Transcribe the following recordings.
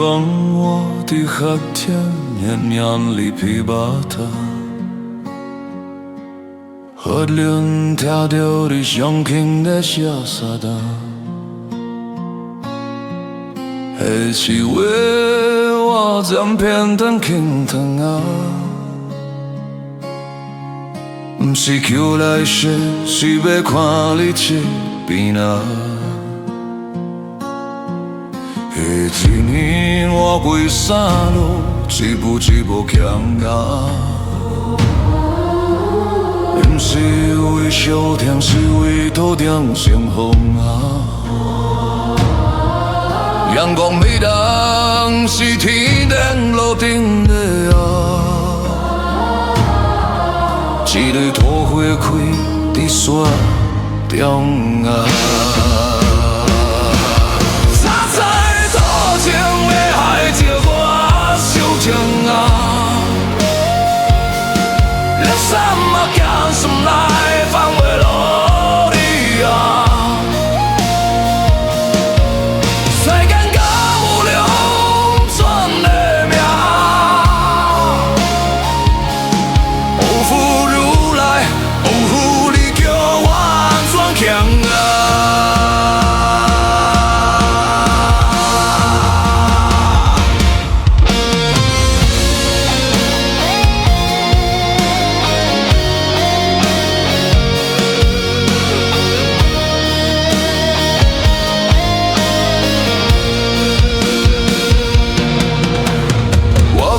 讲我伫夏天的命里琵琶塔，忽然听到你上轻的声沙达，迄是话我暂偏当轻糖啊，不是求来世，是要看你这边啊。迄一年我过山路，一步一步强啊，不是为小甜，是为土点成风啊。阳光每当是天顶路顶的啊，一个土花开伫山中啊。什么讲什么来放袂落你啊？世间敢有两全的命？有福如来，有福你叫我安怎强啊？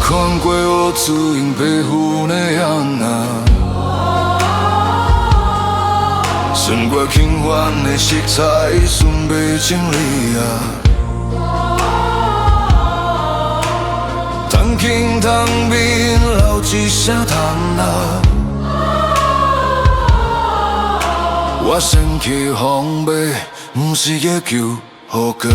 看过我自因背负的样啊，算过轻缓的色彩，准备整理啊。当轻当面留一声叹啊，我先去防备，不是要求好佳。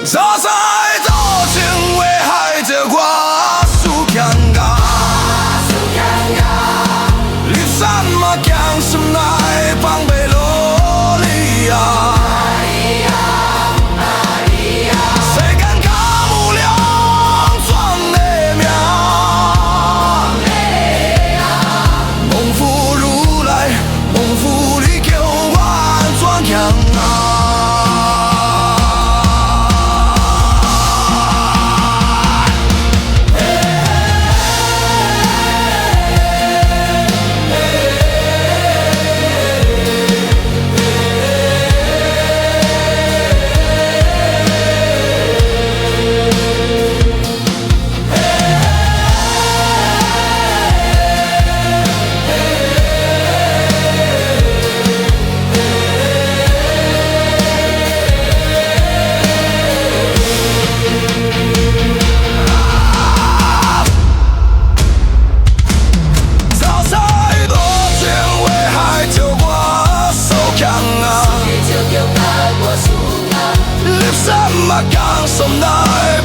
早在多情为害着我输强啊，你什么讲什么来放袂落你啊？世间敢有两全的命？蒙福如来，蒙福你叫我安怎强啊？接什么讲什么来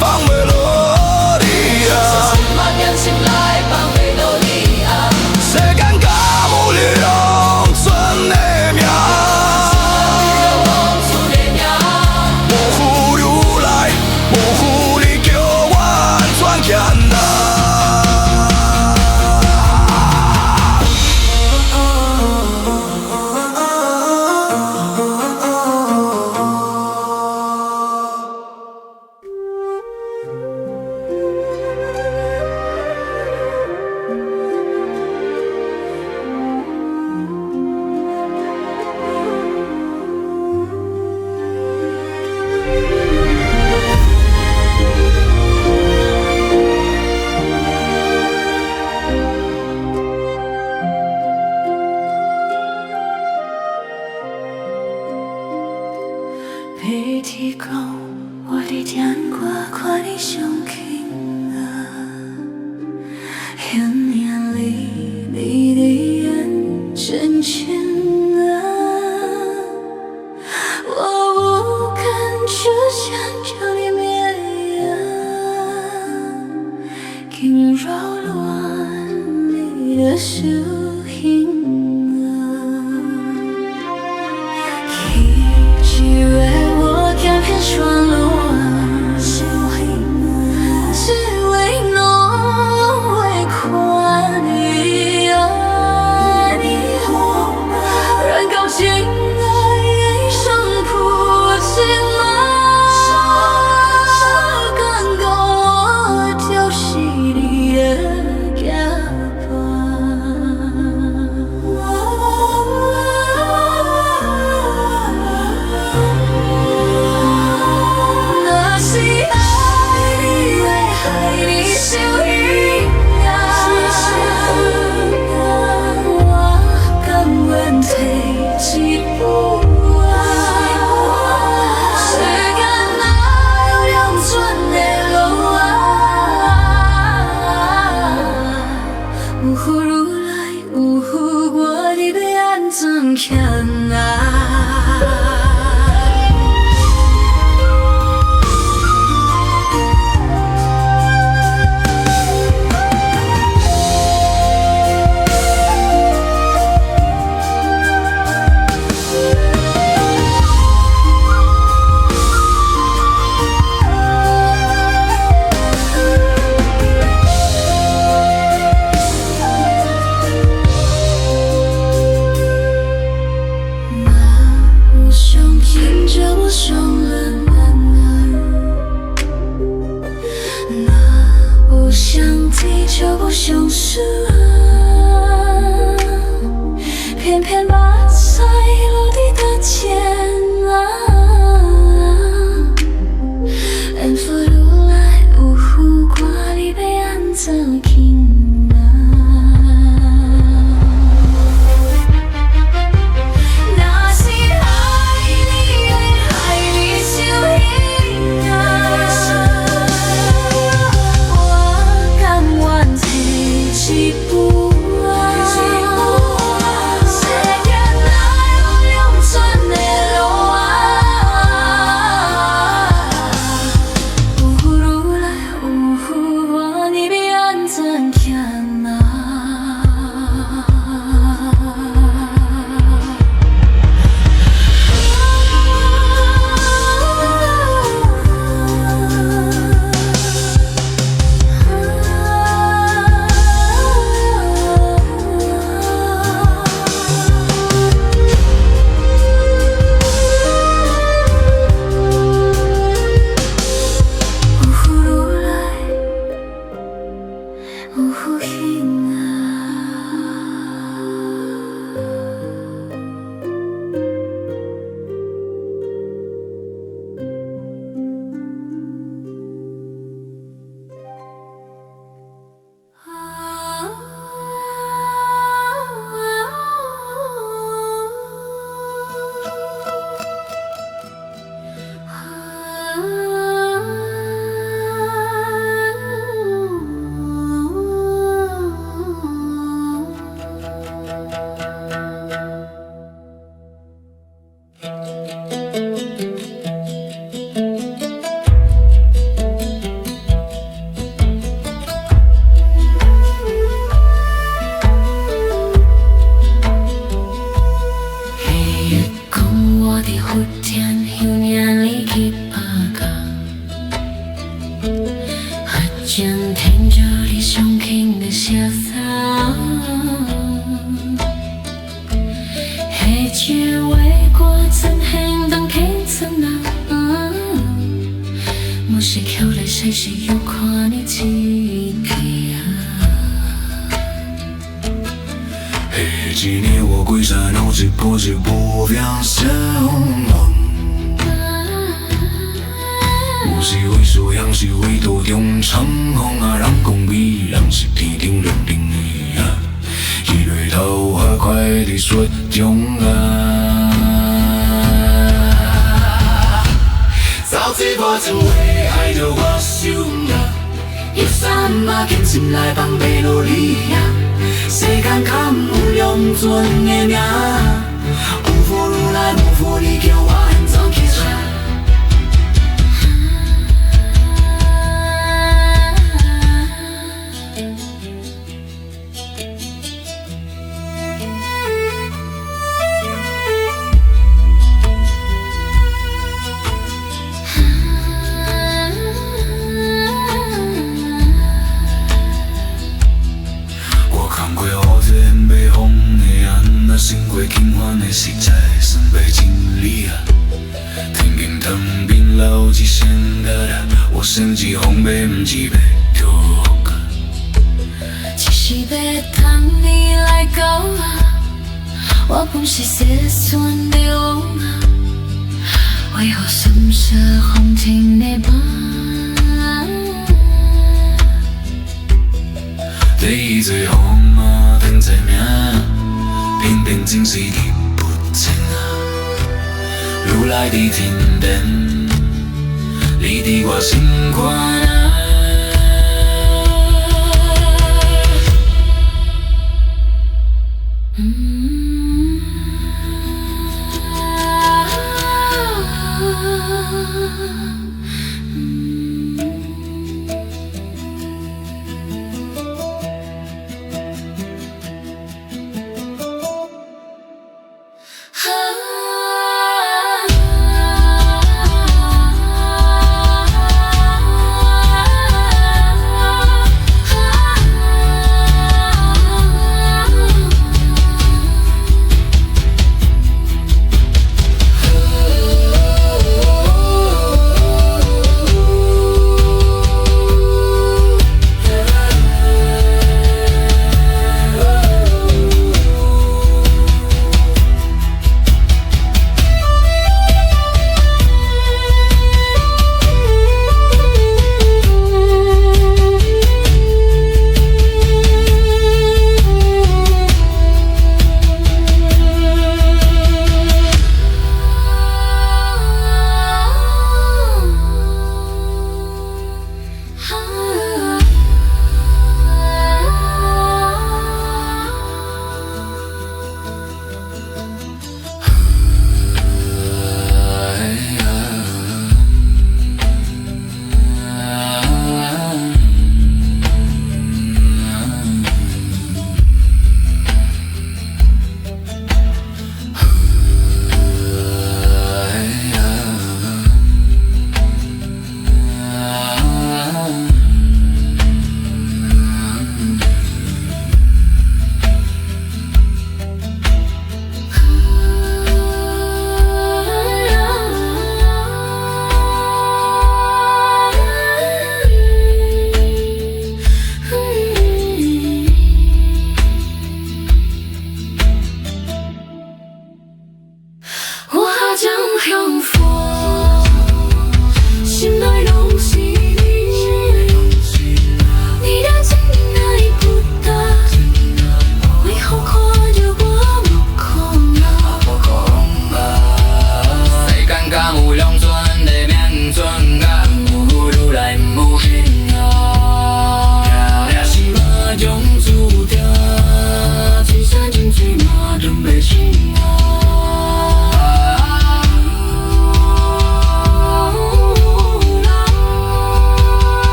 放mel落地啊？什么感情来放melody啊？谁敢甲无量存的命？模糊如来，模糊你叫我安怎欠啊？被提供我的电话，看你上轻啊，1年里你的眼真情啊，我不敢只想叫你灭啊，惊扰乱你的手印。双路啊，只为侬为看你啊，你我人高兴啊，一生苦尽啊，刚刚我就是你的假看啊，就不像是啊，偏偏把在落地的天啊，安抚如来无胡挂你被安怎听啊？那是爱你的爱你就应啊。一想听着你上轻的声响，黑夜为过真행동 괜찮아莫是扣来谁是有看你自己啊。黑几年我归山脑子破纸不放手，有时为素养是为多中长空啊，让公比让是地定人定义啊，一蕊头花快地说中啊。早知我曾为爱着我想啊，一山嘛坚心来帮背努力啊，世间堪有用准的命，有福如来无福你叫我安怎去找？心过轻缓的实在算被经历啊，天经汤冰老几先的啦，我甚至红白不是被丢个，只是要等你来到啊，我本是细算的我啊，为何心事风停的吧？第一最红啊，等在命。偏偏真是你不清啊，如来的天灯，你的我心宽啊。